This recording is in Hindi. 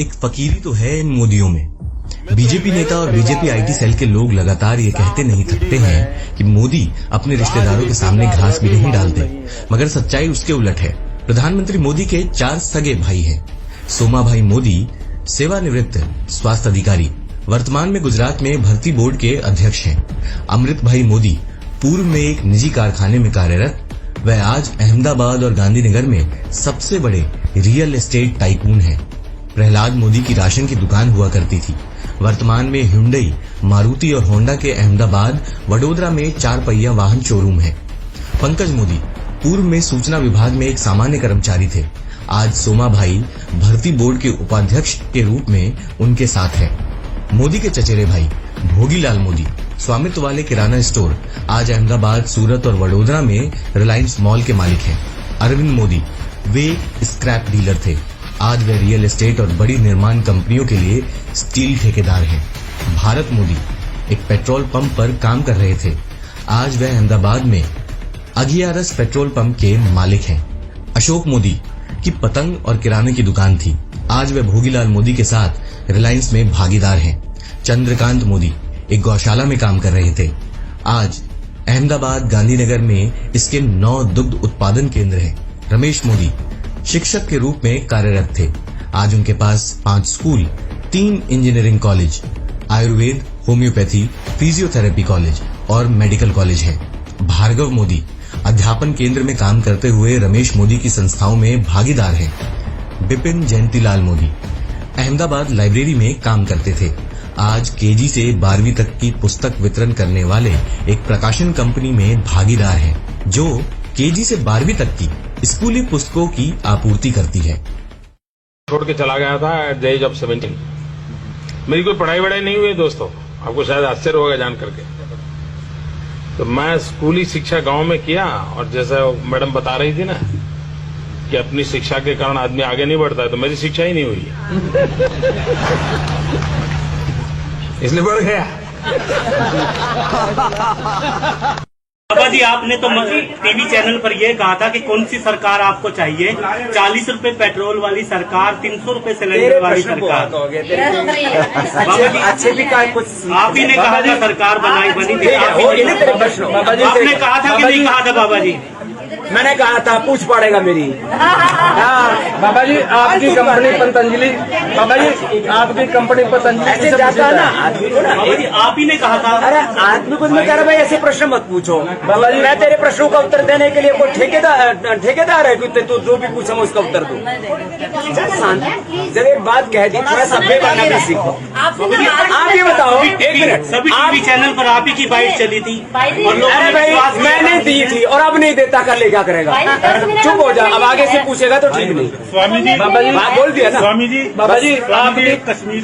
एक फकीरी तो है इन मोदियों में। बीजेपी नेता और बीजेपी आईटी सेल के लोग लगातार ये कहते नहीं थकते हैं कि मोदी अपने रिश्तेदारों के सामने घास भी नहीं डालते, मगर सच्चाई उसके उलट है। प्रधानमंत्री मोदी के 4 सगे भाई हैं। सोमा भाई मोदी सेवानिवृत्त स्वास्थ्य अधिकारी, वर्तमान में गुजरात में भर्ती बोर्ड के अध्यक्ष हैं। अमृत भाई मोदी पूर्व में एक निजी कारखाने में कार्यरत, वह आज अहमदाबाद और गांधीनगर में सबसे बड़े रियल एस्टेट टाइकून हैं। प्रहलाद मोदी की राशन की दुकान हुआ करती थी। वर्तमान में हुंडई, मारुति और होंडा के अहमदाबाद, वडोदरा में 4 पहिया वाहन शोरूम है। पंकज मोदी पूर्व में सूचना विभाग में एक सामान्य कर्मचारी थे। आज सोमा भाई भर्ती बोर्ड के उपाध्यक्ष के रूप में उनके साथ है। मोदी के चचेरे भाई भोगीलाल मोदी स्वामित्व वाले किराना स्टोर, आज अहमदाबाद, सूरत और वडोदरा में रिलायंस मॉल के मालिक हैं। अरविंद मोदी वे स्क्रैप डीलर थे, आज वे रियल एस्टेट और बड़ी निर्माण कंपनियों के लिए स्टील ठेकेदार हैं। भारत मोदी एक पेट्रोल पंप पर काम कर रहे थे, आज वह अहमदाबाद में अगियारस पेट्रोल पंप के मालिक हैं। अशोक मोदी की पतंग और किराने की दुकान थी, आज वे भोगीलाल मोदी के साथ रिलायंस में भागीदार हैं। चंद्रकांत मोदी एक गौशाला में काम कर रहे थे, आज अहमदाबाद, गांधीनगर में इसके 9 दुग्ध उत्पादन केंद्र हैं। रमेश मोदी शिक्षक के रूप में कार्यरत थे, आज उनके पास 5 school, 3 engineering college, Ayurveda, homeopathy, physiotherapy college और मेडिकल कॉलेज हैं। भार्गव मोदी अध्यापन केंद्र में काम करते हुए रमेश मोदी की संस्थाओं में भागीदार हैं। बिपिन जयंतीलाल मोदी अहमदाबाद लाइब्रेरी में काम करते थे, आज केजी से 12वीं तक की पुस्तक वितरण करने वाले एक प्रकाशन कंपनी में भागीदार हैं, जो केजी से 12वीं तक की स्कूली पुस्तकों की आपूर्ति करती है। छोड़ के चला गया था एट द एज ऑफ 17। मेरी कोई पढ़ाई वढ़ाई नहीं हुई दोस्तों, आपको शायद आश्चर्य होगा जान करके। तो मैं स्कूली शिक्षा गांव में किया, और जैसा मैडम बता रही थी ना कि अपनी शिक्षा के कारण आदमी आगे नहीं बढ़ता है, तो मेरी शिक्षा ही नहीं हुई इसलिए बढ़ गया। बाबा जी, आपने तो टीवी चैनल पर यह कहा था कि कौन सी सरकार आपको चाहिए, 40 रुपए पेट्रोल वाली सरकार, 300 रुपए सिलेंडर वाली सरकार। बाबा जी अच्छे भी कुछ आप ही ने कहा था सरकार बनी थी, आपने कहा था कि नहीं कहा था? बाबा जी मैंने कहा था, पूछ पड़ेगा मेरी। बाबा जी आपकी कंपनी पतंजलि, बाबा जी आपकी कंपनी पतंजलि ऐसे जाता है ना आदमी को ना, आप ही ने कहा था। अरे आदमी को मैं कह रहा भाई ऐसे प्रश्न मत पूछो बाबा जी, मैं तेरे प्रश्नों का उत्तर देने के लिए कोई ठेकेदार है कि तू जो भी पूछा मैं उसका उत्तर दूं। जब एक बात कह दी, थोड़ा सभ्य बनना भी सीखो। आप ये बताओ, एक मिनट, सभी टीवी चैनल पर आप ही की बाइट चली थी और अरे भाई मैंने दी थी और अब नहीं देता, कर ले क्या करेगा? चुप हो जा, अब आगे से पूछेगा तो ठीक नहीं। स्वामी जी, बाबा जी बोल दिया ना। स्वामी जी, बाबा जी आपकी कश्मीर